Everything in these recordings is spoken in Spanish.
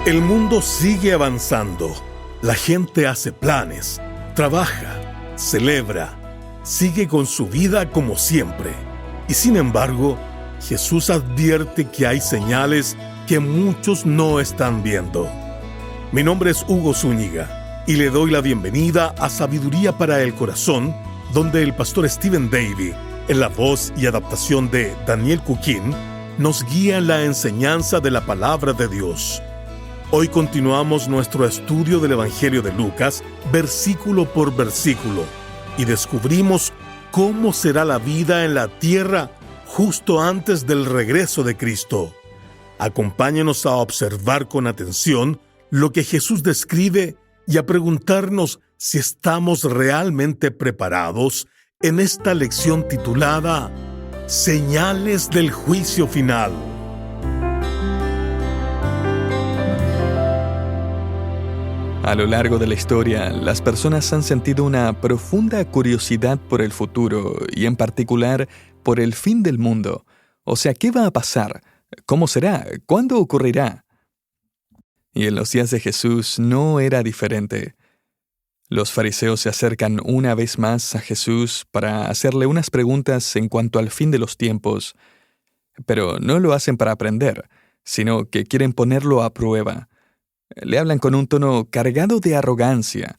El mundo sigue avanzando. La gente hace planes, trabaja, celebra, sigue con su vida como siempre. Y sin embargo, Jesús advierte que hay señales que muchos no están viendo. Mi nombre es Hugo Zúñiga y le doy la bienvenida a Sabiduría para el Corazón, donde el pastor Stephen Davey, en la voz y adaptación de Daniel Cuquín, nos guía en la enseñanza de la palabra de Dios. Hoy continuamos nuestro estudio del Evangelio de Lucas, versículo por versículo, y descubrimos cómo será la vida en la tierra justo antes del regreso de Cristo. Acompáñenos a observar con atención lo que Jesús describe y a preguntarnos si estamos realmente preparados en esta lección titulada Señales del Juicio Final. A lo largo de la historia, las personas han sentido una profunda curiosidad por el futuro y en particular por el fin del mundo. O sea, ¿qué va a pasar? ¿Cómo será? ¿Cuándo ocurrirá? Y en los días de Jesús no era diferente. Los fariseos se acercan una vez más a Jesús para hacerle unas preguntas en cuanto al fin de los tiempos, pero no lo hacen para aprender, sino que quieren ponerlo a prueba. Le hablan con un tono cargado de arrogancia,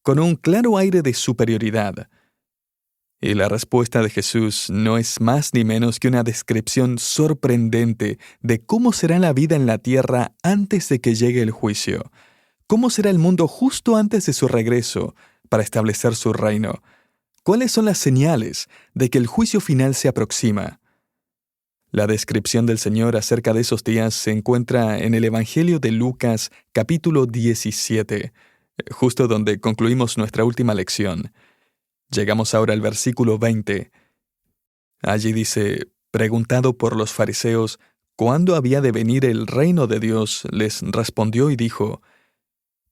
con un claro aire de superioridad. Y la respuesta de Jesús no es más ni menos que una descripción sorprendente de cómo será la vida en la tierra antes de que llegue el juicio. ¿Cómo será el mundo justo antes de su regreso para establecer su reino? ¿Cuáles son las señales de que el juicio final se aproxima? La descripción del Señor acerca de esos días se encuentra en el Evangelio de Lucas, capítulo 17, justo donde concluimos nuestra última lección. Llegamos ahora al versículo 20. Allí dice, preguntado por los fariseos, ¿cuándo había de venir el reino de Dios? Les respondió y dijo,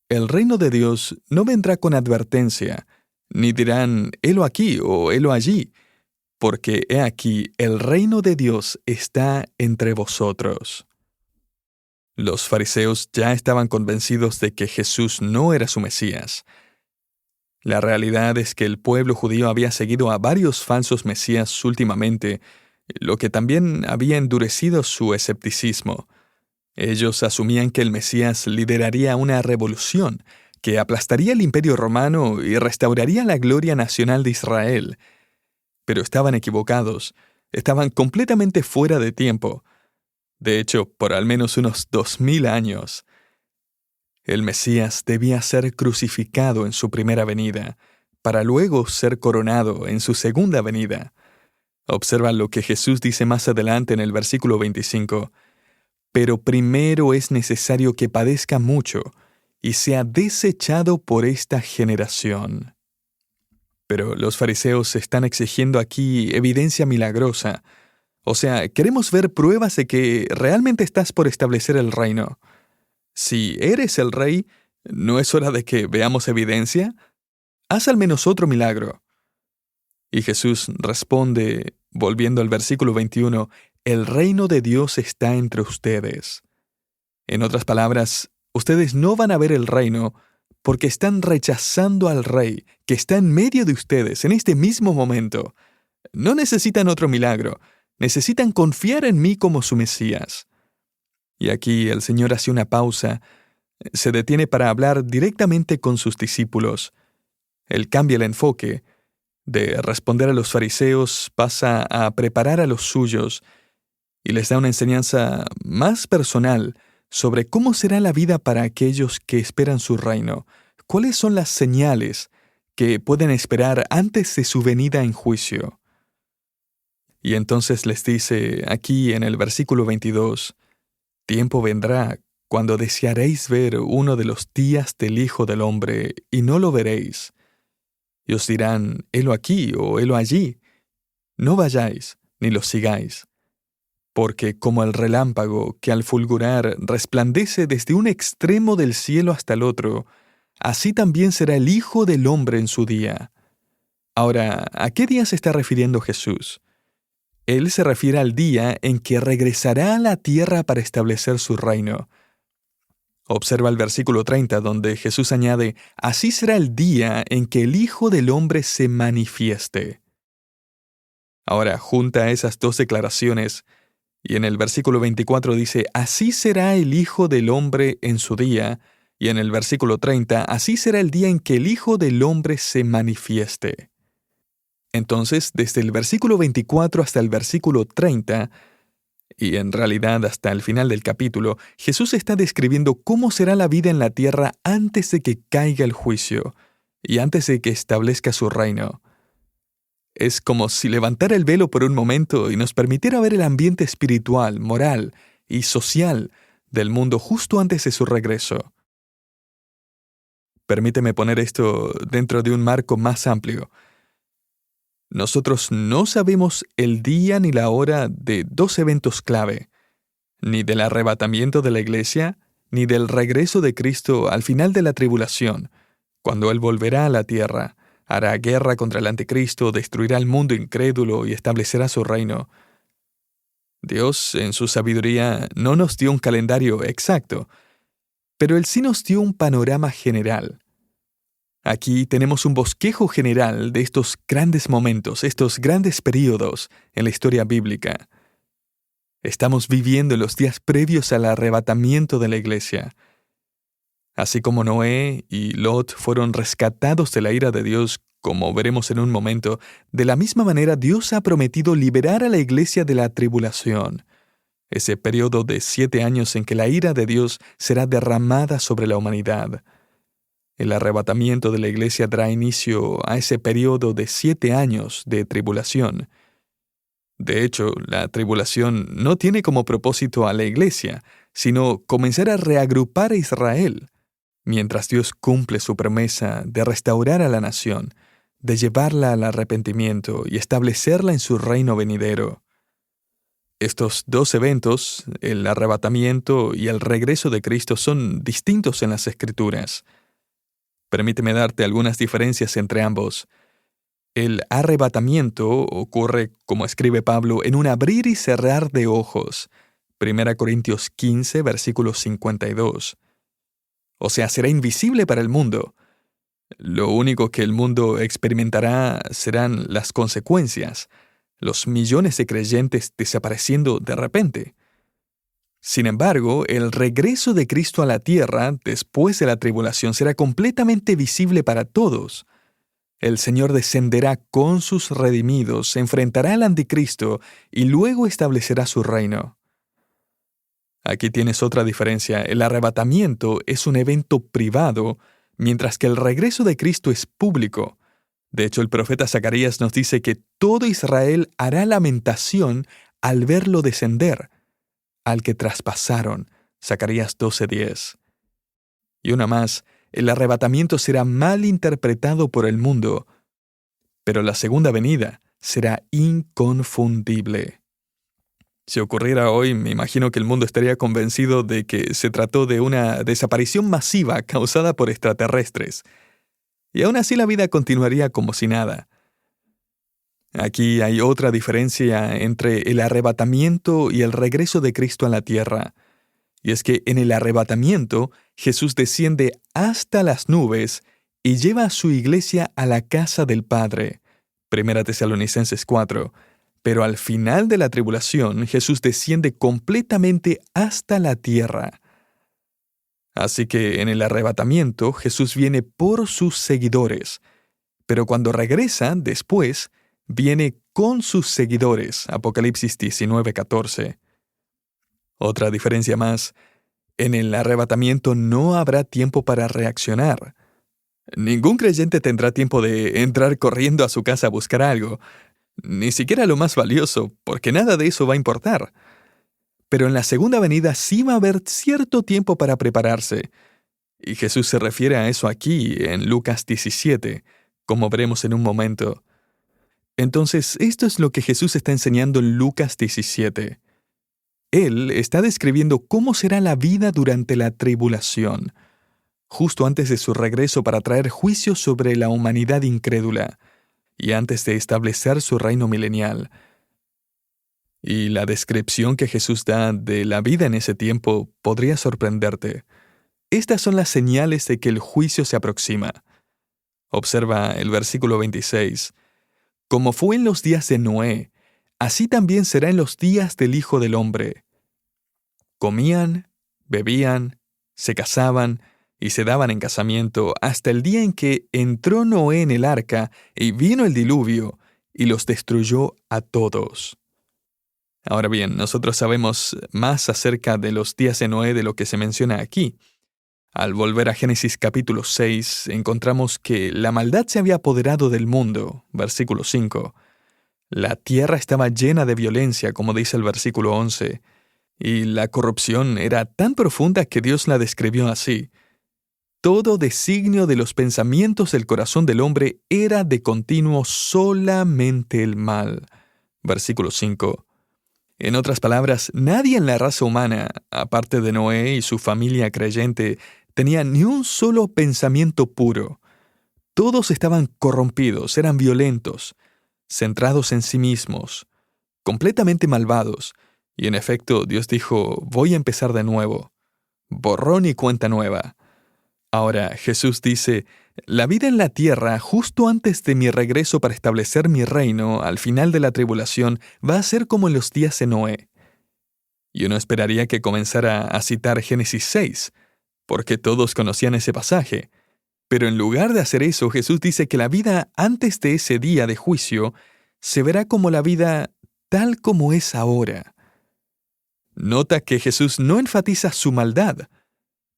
el reino de Dios no vendrá con advertencia, ni dirán, helo aquí o helo allí, porque he aquí, el reino de Dios está entre vosotros. Los fariseos ya estaban convencidos de que Jesús no era su Mesías. La realidad es que el pueblo judío había seguido a varios falsos mesías últimamente, lo que también había endurecido su escepticismo. Ellos asumían que el Mesías lideraría una revolución, que aplastaría el imperio romano y restauraría la gloria nacional de Israel. Pero estaban equivocados, estaban completamente fuera de tiempo. De hecho, por al menos unos 2000 años. El Mesías debía ser crucificado en su primera venida, para luego ser coronado en su segunda venida. Observa lo que Jesús dice más adelante en el versículo 25. Pero primero es necesario que padezca mucho y sea desechado por esta generación. Pero los fariseos están exigiendo aquí evidencia milagrosa. O sea, queremos ver pruebas de que realmente estás por establecer el reino. Si eres el rey, ¿no es hora de que veamos evidencia? Haz al menos otro milagro. Y Jesús responde, volviendo al versículo 21, el reino de Dios está entre ustedes. En otras palabras, ustedes no van a ver el reino porque están rechazando al rey que está en medio de ustedes en este mismo momento. No necesitan otro milagro, necesitan confiar en mí como su Mesías. Y aquí el Señor hace una pausa, se detiene para hablar directamente con sus discípulos. Él cambia el enfoque. De responder a los fariseos pasa a preparar a los suyos y les da una enseñanza más personal sobre cómo será la vida para aquellos que esperan su reino. ¿Cuáles son las señales que pueden esperar antes de su venida en juicio? Y entonces les dice aquí en el versículo 22, tiempo vendrá cuando desearéis ver uno de los días del Hijo del Hombre y no lo veréis. Y os dirán, helo aquí o helo allí. No vayáis ni lo sigáis. Porque como el relámpago que al fulgurar resplandece desde un extremo del cielo hasta el otro, así también será el Hijo del Hombre en su día. Ahora, ¿a qué día se está refiriendo Jesús? Él se refiere al día en que regresará a la tierra para establecer su reino. Observa el versículo 30, donde Jesús añade, «Así será el día en que el Hijo del Hombre se manifieste». Ahora, junta esas dos declaraciones, y en el versículo 24 dice, «Así será el Hijo del Hombre en su día», y en el versículo 30, «Así será el día en que el Hijo del Hombre se manifieste». Entonces, desde el versículo 24 hasta el versículo 30, y en realidad hasta el final del capítulo, Jesús está describiendo cómo será la vida en la tierra antes de que caiga el juicio y antes de que establezca su reino. Es como si levantara el velo por un momento y nos permitiera ver el ambiente espiritual, moral y social del mundo justo antes de su regreso. Permíteme poner esto dentro de un marco más amplio. Nosotros no sabemos el día ni la hora de dos eventos clave, ni del arrebatamiento de la iglesia, ni del regreso de Cristo al final de la tribulación, cuando Él volverá a la tierra, hará guerra contra el anticristo, destruirá el mundo incrédulo y establecerá su reino. Dios, en su sabiduría, no nos dio un calendario exacto, pero Él sí nos dio un panorama general. Aquí tenemos un bosquejo general de estos grandes momentos, estos grandes períodos en la historia bíblica. Estamos viviendo los días previos al arrebatamiento de la iglesia. Así como Noé y Lot fueron rescatados de la ira de Dios, como veremos en un momento, de la misma manera Dios ha prometido liberar a la iglesia de la tribulación, ese periodo de 7 años en que la ira de Dios será derramada sobre la humanidad. El arrebatamiento de la iglesia dará inicio a ese periodo de 7 años de tribulación. De hecho, la tribulación no tiene como propósito a la iglesia, sino comenzar a reagrupar a Israel, mientras Dios cumple su promesa de restaurar a la nación, de llevarla al arrepentimiento y establecerla en su reino venidero. Estos dos eventos, el arrebatamiento y el regreso de Cristo, son distintos en las Escrituras. Permíteme darte algunas diferencias entre ambos. El arrebatamiento ocurre, como escribe Pablo, en un abrir y cerrar de ojos. 1 Corintios 15, versículo 52. O sea, será invisible para el mundo. Lo único que el mundo experimentará serán las consecuencias, los millones de creyentes desapareciendo de repente. Sin embargo, el regreso de Cristo a la tierra, después de la tribulación, será completamente visible para todos. El Señor descenderá con sus redimidos, se enfrentará al anticristo y luego establecerá su reino. Aquí tienes otra diferencia. El arrebatamiento es un evento privado, mientras que el regreso de Cristo es público. De hecho, el profeta Zacarías nos dice que todo Israel hará lamentación al verlo descender, al que traspasaron. Zacarías 12:10. Y una más, el arrebatamiento será mal interpretado por el mundo, pero la segunda venida será inconfundible. Si ocurriera hoy, me imagino que el mundo estaría convencido de que se trató de una desaparición masiva causada por extraterrestres. Y aún así la vida continuaría como si nada. Aquí hay otra diferencia entre el arrebatamiento y el regreso de Cristo a la tierra. Y es que en el arrebatamiento, Jesús desciende hasta las nubes y lleva a su iglesia a la casa del Padre. 1 Tesalonicenses 4. Pero al final de la tribulación, Jesús desciende completamente hasta la tierra. Así que en el arrebatamiento, Jesús viene por sus seguidores. Pero cuando regresa, después, viene con sus seguidores. Apocalipsis 19:14. Otra diferencia más. En el arrebatamiento no habrá tiempo para reaccionar. Ningún creyente tendrá tiempo de entrar corriendo a su casa a buscar algo. Ni siquiera lo más valioso, porque nada de eso va a importar. Pero en la segunda venida sí va a haber cierto tiempo para prepararse. Y Jesús se refiere a eso aquí, en Lucas 17, como veremos en un momento. Entonces, esto es lo que Jesús está enseñando en Lucas 17. Él está describiendo cómo será la vida durante la tribulación, justo antes de su regreso para traer juicio sobre la humanidad incrédula, y antes de establecer su reino milenial. Y la descripción que Jesús da de la vida en ese tiempo podría sorprenderte. Estas son las señales de que el juicio se aproxima. Observa el versículo 26. Como fue en los días de Noé, así también será en los días del Hijo del Hombre. Comían, bebían, se casaban y se daban en casamiento hasta el día en que entró Noé en el arca y vino el diluvio y los destruyó a todos. Ahora bien, nosotros sabemos más acerca de los días de Noé de lo que se menciona aquí. Al volver a Génesis capítulo 6, encontramos que la maldad se había apoderado del mundo, versículo 5. La tierra estaba llena de violencia, como dice el versículo 11, y la corrupción era tan profunda que Dios la describió así. Todo designio de los pensamientos del corazón del hombre era de continuo solamente el mal. Versículo 5. En otras palabras, nadie en la raza humana, aparte de Noé y su familia creyente, tenía ni un solo pensamiento puro. Todos estaban corrompidos, eran violentos, centrados en sí mismos, completamente malvados. Y en efecto, Dios dijo, voy a empezar de nuevo. Borrón y cuenta nueva. Ahora, Jesús dice, la vida en la tierra, justo antes de mi regreso para establecer mi reino, al final de la tribulación, va a ser como en los días de Noé. Y uno esperaría que comenzara a citar Génesis 6, porque todos conocían ese pasaje. Pero en lugar de hacer eso, Jesús dice que la vida antes de ese día de juicio se verá como la vida tal como es ahora. Nota que Jesús no enfatiza su maldad,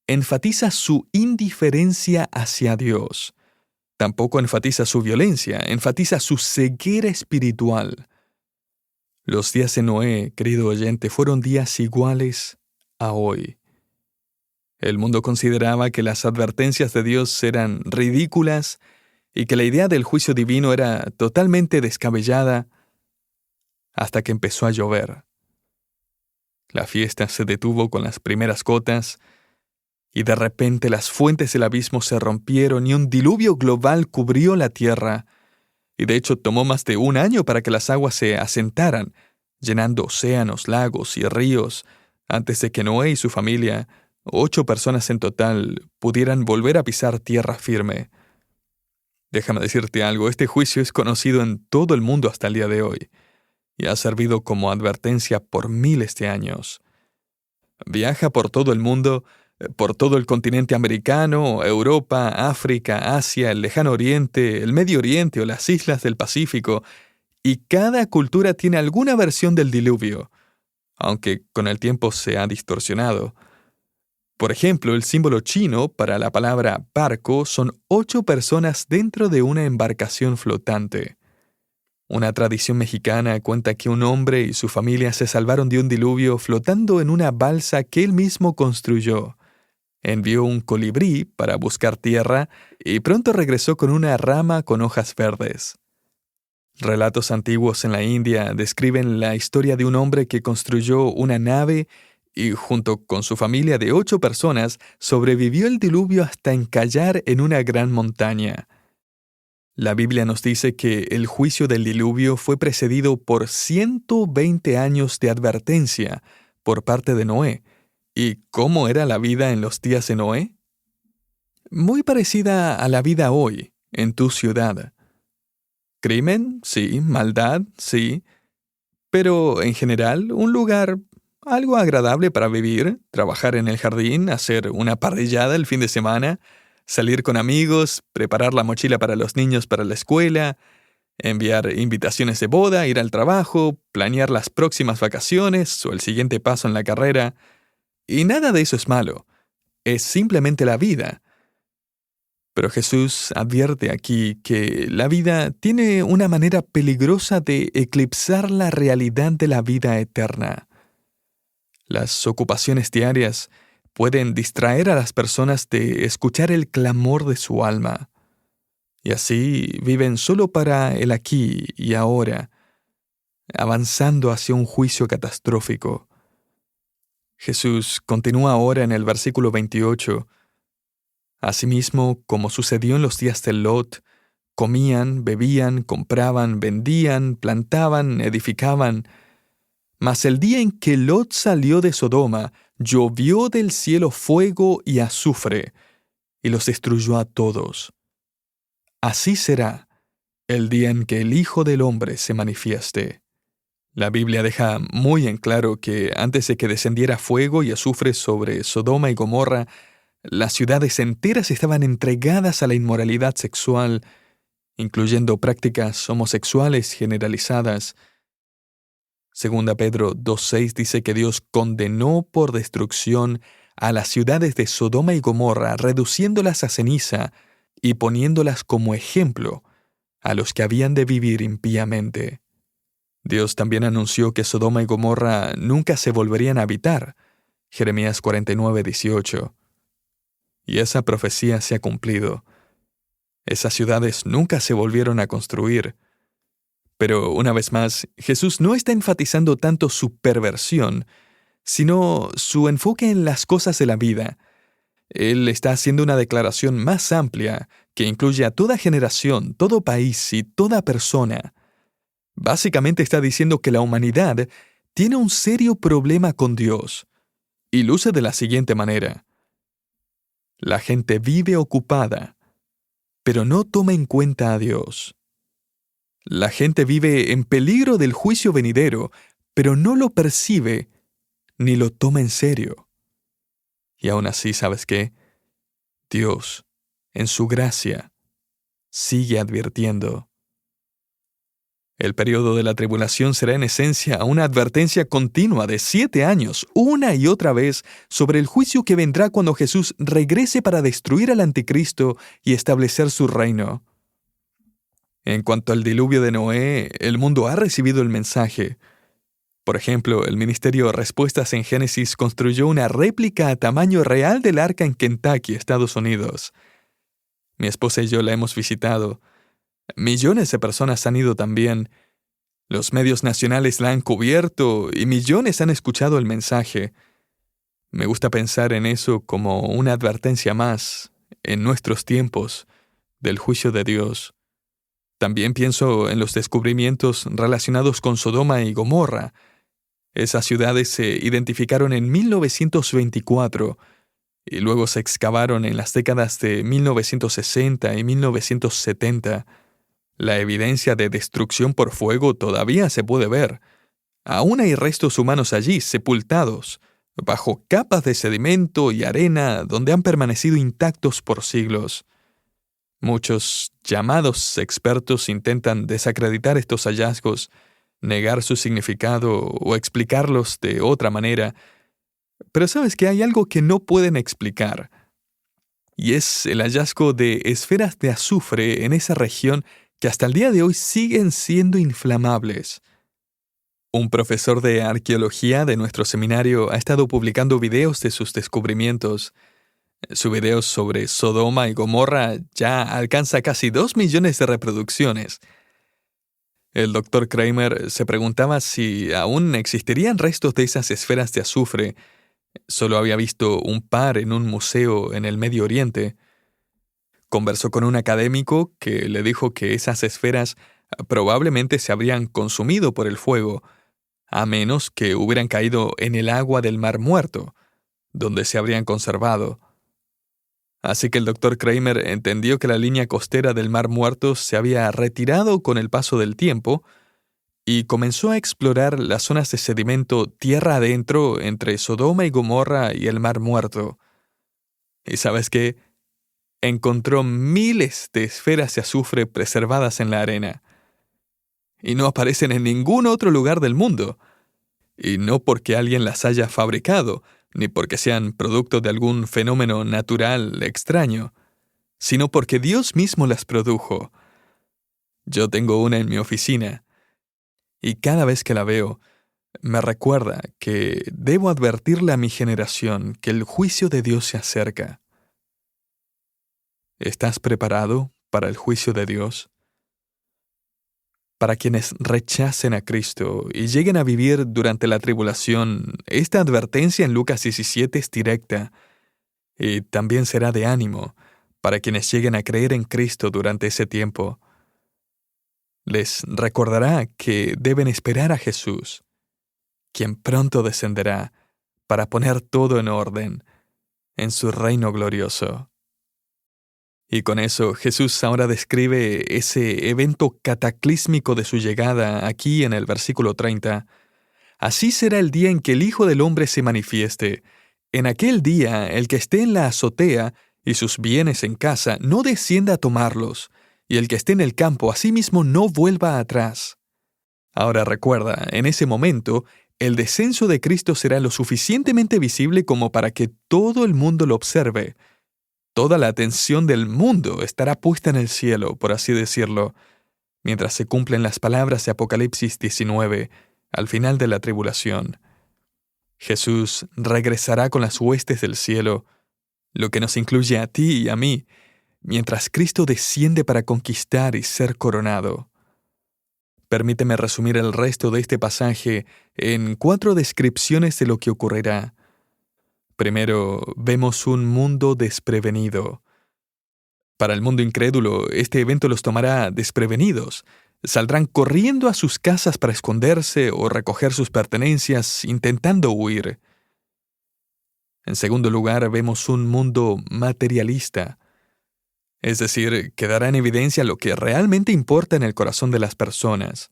enfatiza su indiferencia hacia Dios. Tampoco enfatiza su violencia, enfatiza su ceguera espiritual. Los días de Noé, querido oyente, fueron días iguales a hoy. El mundo consideraba que las advertencias de Dios eran ridículas y que la idea del juicio divino era totalmente descabellada hasta que empezó a llover. La fiesta se detuvo con las primeras gotas y de repente las fuentes del abismo se rompieron y un diluvio global cubrió la tierra. Y de hecho tomó más de 1 año para que las aguas se asentaran, llenando océanos, lagos y ríos, antes de que Noé y su familia, 8 personas en total, pudieran volver a pisar tierra firme. Déjame decirte algo, este juicio es conocido en todo el mundo hasta el día de hoy, y ha servido como advertencia por miles de años. Viaja por todo el mundo, por todo el continente americano, Europa, África, Asia, el Lejano Oriente, el Medio Oriente o las islas del Pacífico, y cada cultura tiene alguna versión del diluvio, aunque con el tiempo se ha distorsionado. Por ejemplo, el símbolo chino para la palabra barco son 8 personas dentro de una embarcación flotante. Una tradición mexicana cuenta que un hombre y su familia se salvaron de un diluvio flotando en una balsa que él mismo construyó. Envió un colibrí para buscar tierra y pronto regresó con una rama con hojas verdes. Relatos antiguos en la India describen la historia de un hombre que construyó una nave y junto con su familia de 8 personas sobrevivió el diluvio hasta encallar en una gran montaña. La Biblia nos dice que el juicio del diluvio fue precedido por 120 años de advertencia por parte de Noé. ¿Y cómo era la vida en los días de Noé? Muy parecida a la vida hoy, en tu ciudad. Crimen, sí, maldad, sí, pero en general un lugar algo agradable para vivir, trabajar en el jardín, hacer una parrillada el fin de semana, salir con amigos, preparar la mochila para los niños para la escuela, enviar invitaciones de boda, ir al trabajo, planear las próximas vacaciones o el siguiente paso en la carrera. Y nada de eso es malo, es simplemente la vida. Pero Jesús advierte aquí que la vida tiene una manera peligrosa de eclipsar la realidad de la vida eterna. Las ocupaciones diarias pueden distraer a las personas de escuchar el clamor de su alma. Y así viven solo para el aquí y ahora, avanzando hacia un juicio catastrófico. Jesús continúa ahora en el versículo 28. Asimismo, como sucedió en los días de Lot, comían, bebían, compraban, vendían, plantaban, edificaban. Mas el día en que Lot salió de Sodoma, llovió del cielo fuego y azufre, y los destruyó a todos. Así será el día en que el Hijo del Hombre se manifieste. La Biblia deja muy en claro que antes de que descendiera fuego y azufre sobre Sodoma y Gomorra, las ciudades enteras estaban entregadas a la inmoralidad sexual, incluyendo prácticas homosexuales generalizadas. Segunda Pedro 2:6 dice que Dios condenó por destrucción a las ciudades de Sodoma y Gomorra, reduciéndolas a ceniza y poniéndolas como ejemplo a los que habían de vivir impíamente. Dios también anunció que Sodoma y Gomorra nunca se volverían a habitar. Jeremías 49:18. Y esa profecía se ha cumplido. Esas ciudades nunca se volvieron a construir. Pero, una vez más, Jesús no está enfatizando tanto su perversión, sino su enfoque en las cosas de la vida. Él está haciendo una declaración más amplia que incluye a toda generación, todo país y toda persona. Básicamente está diciendo que la humanidad tiene un serio problema con Dios, y luce de la siguiente manera. La gente vive ocupada, pero no toma en cuenta a Dios. La gente vive en peligro del juicio venidero, pero no lo percibe ni lo toma en serio. Y aún así, ¿sabes qué? Dios, en su gracia, sigue advirtiendo. El periodo de la tribulación será en esencia una advertencia continua de 7 años, una y otra vez, sobre el juicio que vendrá cuando Jesús regrese para destruir al anticristo y establecer su reino. En cuanto al diluvio de Noé, el mundo ha recibido el mensaje. Por ejemplo, el Ministerio Respuestas en Génesis construyó una réplica a tamaño real del arca en Kentucky, Estados Unidos. Mi esposa y yo la hemos visitado. Millones de personas han ido también. Los medios nacionales la han cubierto y millones han escuchado el mensaje. Me gusta pensar en eso como una advertencia más, en nuestros tiempos, del juicio de Dios. También pienso en los descubrimientos relacionados con Sodoma y Gomorra. Esas ciudades se identificaron en 1924 y luego se excavaron en las décadas de 1960 y 1970. La evidencia de destrucción por fuego todavía se puede ver. Aún hay restos humanos allí, sepultados, bajo capas de sedimento y arena donde han permanecido intactos por siglos. Muchos llamados expertos intentan desacreditar estos hallazgos, negar su significado o explicarlos de otra manera. Pero sabes que hay algo que no pueden explicar. Y es el hallazgo de esferas de azufre en esa región que hasta el día de hoy siguen siendo inflamables. Un profesor de arqueología de nuestro seminario ha estado publicando videos de sus descubrimientos. Su video sobre Sodoma y Gomorra ya alcanza casi 2 millones de reproducciones. El Dr. Kramer se preguntaba si aún existirían restos de esas esferas de azufre. Solo había visto un par en un museo en el Medio Oriente. Conversó con un académico que le dijo que esas esferas probablemente se habrían consumido por el fuego, a menos que hubieran caído en el agua del Mar Muerto, donde se habrían conservado. Así que el Dr. Kramer entendió que la línea costera del Mar Muerto se había retirado con el paso del tiempo y comenzó a explorar las zonas de sedimento tierra adentro entre Sodoma y Gomorra y el Mar Muerto. ¿Y sabes qué? Encontró miles de esferas de azufre preservadas en la arena. Y no aparecen en ningún otro lugar del mundo. Y no porque alguien las haya fabricado, ni porque sean producto de algún fenómeno natural extraño, sino porque Dios mismo las produjo. Yo tengo una en mi oficina, y cada vez que la veo, me recuerda que debo advertirle a mi generación que el juicio de Dios se acerca. ¿Estás preparado para el juicio de Dios? Para quienes rechacen a Cristo y lleguen a vivir durante la tribulación, esta advertencia en Lucas 17 es directa y también será de ánimo para quienes lleguen a creer en Cristo durante ese tiempo. Les recordará que deben esperar a Jesús, quien pronto descenderá para poner todo en orden, en su reino glorioso. Y con eso, Jesús ahora describe ese evento cataclísmico de su llegada aquí en el versículo 30. Así será el día en que el Hijo del Hombre se manifieste. En aquel día, el que esté en la azotea y sus bienes en casa, no descienda a tomarlos, y el que esté en el campo, asimismo, no vuelva atrás. Ahora recuerda, en ese momento, el descenso de Cristo será lo suficientemente visible como para que todo el mundo lo observe. Toda la atención del mundo estará puesta en el cielo, por así decirlo, mientras se cumplen las palabras de Apocalipsis 19, al final de la tribulación. Jesús regresará con las huestes del cielo, lo que nos incluye a ti y a mí, mientras Cristo desciende para conquistar y ser coronado. Permíteme resumir el resto de este pasaje en 4 descripciones de lo que ocurrirá. Primero, vemos un mundo desprevenido. Para el mundo incrédulo, este evento los tomará desprevenidos. Saldrán corriendo a sus casas para esconderse o recoger sus pertenencias, intentando huir. En segundo lugar, vemos un mundo materialista. Es decir, quedará en evidencia lo que realmente importa en el corazón de las personas.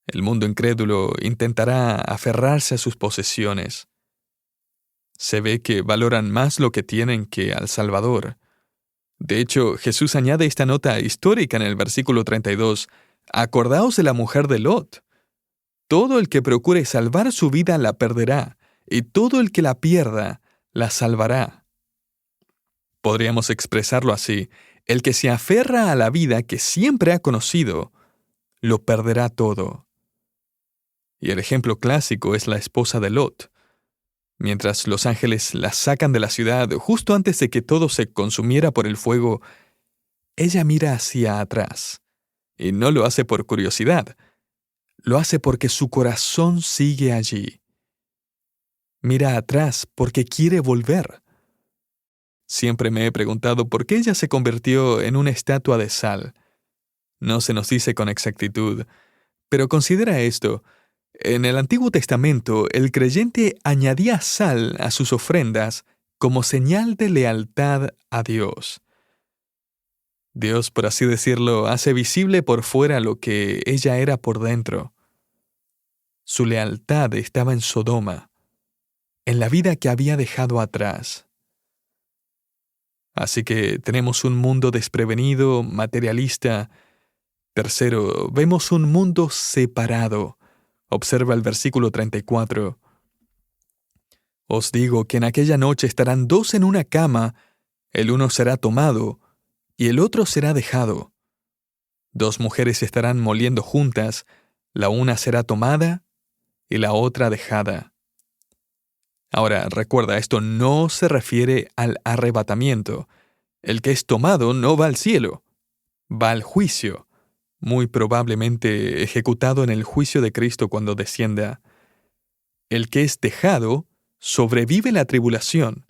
El mundo incrédulo intentará aferrarse a sus posesiones. Se ve que valoran más lo que tienen que al Salvador. De hecho, Jesús añade esta nota histórica en el versículo 32. Acordaos de la mujer de Lot. Todo el que procure salvar su vida la perderá, y todo el que la pierda la salvará. Podríamos expresarlo así: el que se aferra a la vida que siempre ha conocido, lo perderá todo. Y el ejemplo clásico es la esposa de Lot. Mientras los ángeles la sacan de la ciudad justo antes de que todo se consumiera por el fuego, ella mira hacia atrás. Y no lo hace por curiosidad, lo hace porque su corazón sigue allí. Mira atrás porque quiere volver. Siempre me he preguntado por qué ella se convirtió en una estatua de sal. No se nos dice con exactitud, pero considera esto. En el Antiguo Testamento, el creyente añadía sal a sus ofrendas como señal de lealtad a Dios. Dios, por así decirlo, hace visible por fuera lo que ella era por dentro. Su lealtad estaba en Sodoma, en la vida que había dejado atrás. Así que tenemos un mundo desprevenido, materialista. Tercero, vemos un mundo separado. Observa el versículo 34. Os digo que en aquella noche estarán 2 en una cama, el uno será tomado y el otro será dejado. 2 mujeres estarán moliendo juntas, la una será tomada y la otra dejada. Ahora, recuerda, esto no se refiere al arrebatamiento. El que es tomado no va al cielo, va al juicio, muy probablemente ejecutado en el juicio de Cristo cuando descienda. El que es dejado sobrevive la tribulación.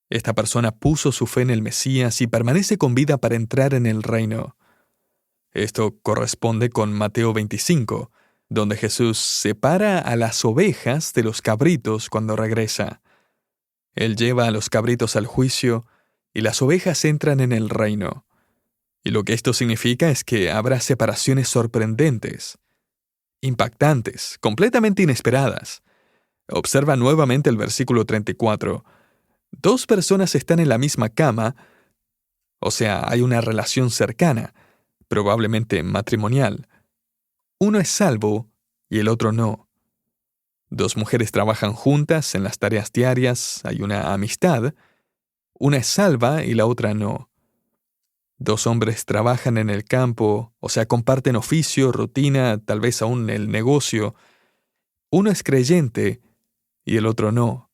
Esta persona puso su fe en el Mesías y permanece con vida para entrar en el reino. Esto corresponde con Mateo 25, donde Jesús separa a las ovejas de los cabritos cuando regresa. Él lleva a los cabritos al juicio y las ovejas entran en el reino. Y lo que esto significa es que habrá separaciones sorprendentes, impactantes, completamente inesperadas. Observa nuevamente el versículo 34. 2 personas están en la misma cama, o sea, hay una relación cercana, probablemente matrimonial. Uno es salvo y el otro no. 2 mujeres trabajan juntas en las tareas diarias, hay una amistad. Una es salva y la otra no. 2 hombres trabajan en el campo, o sea, comparten oficio, rutina, tal vez aún el negocio. Uno es creyente y el otro no.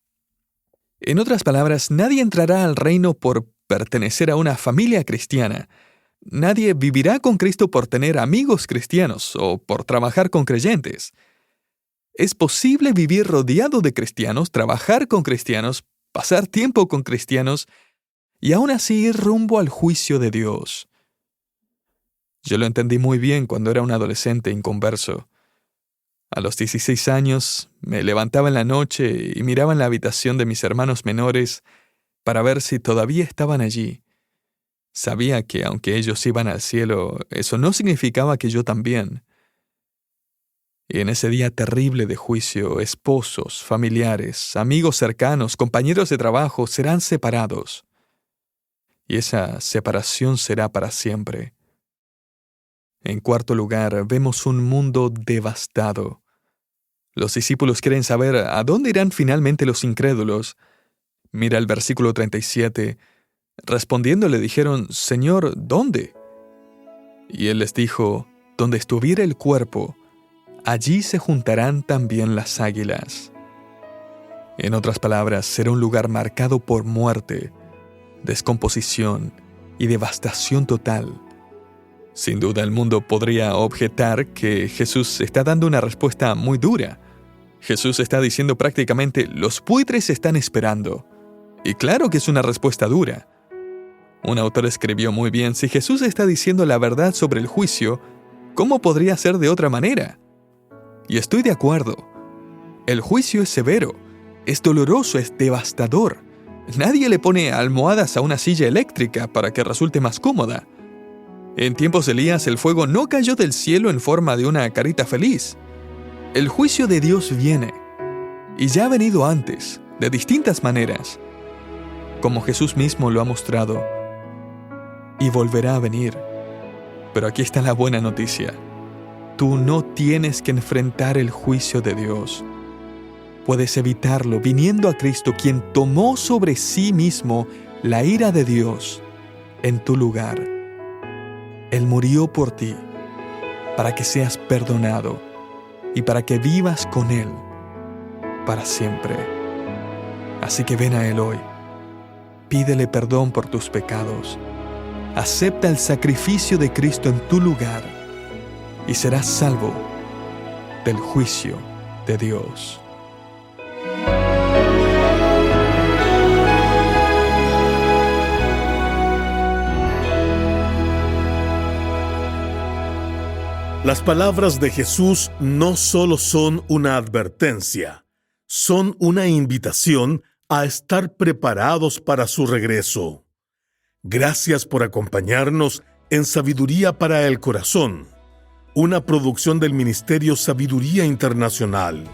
En otras palabras, nadie entrará al reino por pertenecer a una familia cristiana. Nadie vivirá con Cristo por tener amigos cristianos o por trabajar con creyentes. Es posible vivir rodeado de cristianos, trabajar con cristianos, pasar tiempo con cristianos y aún así ir rumbo al juicio de Dios. Yo lo entendí muy bien cuando era un adolescente inconverso. A los 16 años, me levantaba en la noche y miraba en la habitación de mis hermanos menores para ver si todavía estaban allí. Sabía que aunque ellos iban al cielo, eso no significaba que yo también. Y en ese día terrible de juicio, esposos, familiares, amigos cercanos, compañeros de trabajo serán separados. Y esa separación será para siempre. En cuarto lugar, vemos un mundo devastado. Los discípulos quieren saber a dónde irán finalmente los incrédulos. Mira el versículo 37. Respondiendo le dijeron, «Señor, ¿dónde?» Y él les dijo, «Donde estuviera el cuerpo, allí se juntarán también las águilas». En otras palabras, será un lugar marcado por muerte, descomposición y devastación total. Sin duda el mundo podría objetar que Jesús está dando una respuesta muy dura. Jesús está diciendo prácticamente, los buitres están esperando. Y claro que es una respuesta dura. Un autor escribió muy bien, si Jesús está diciendo la verdad sobre el juicio, ¿cómo podría ser de otra manera? Y estoy de acuerdo. El juicio es severo, es doloroso, es devastador. Nadie le pone almohadas a una silla eléctrica para que resulte más cómoda. En tiempos de Elías, el fuego no cayó del cielo en forma de una carita feliz. El juicio de Dios viene, y ya ha venido antes, de distintas maneras, como Jesús mismo lo ha mostrado, y volverá a venir. Pero aquí está la buena noticia. Tú no tienes que enfrentar el juicio de Dios. Puedes evitarlo viniendo a Cristo, quien tomó sobre sí mismo la ira de Dios en tu lugar. Él murió por ti, para que seas perdonado y para que vivas con Él para siempre. Así que ven a Él hoy. Pídele perdón por tus pecados. Acepta el sacrificio de Cristo en tu lugar y serás salvo del juicio de Dios. Las palabras de Jesús no solo son una advertencia, son una invitación a estar preparados para su regreso. Gracias por acompañarnos en Sabiduría para el Corazón, una producción del Ministerio Sabiduría Internacional.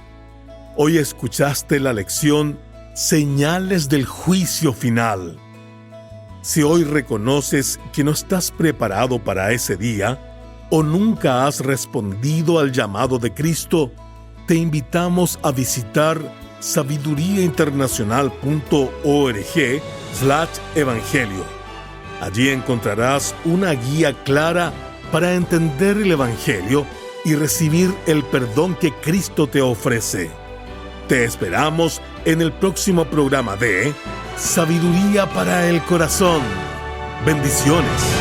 Hoy escuchaste la lección Señales del Juicio Final. Si hoy reconoces que no estás preparado para ese día, o nunca has respondido al llamado de Cristo, te invitamos a visitar sabiduriainternacional.org/evangelio. Allí encontrarás una guía clara para entender el Evangelio y recibir el perdón que Cristo te ofrece. Te esperamos en el próximo programa de Sabiduría para el Corazón. Bendiciones.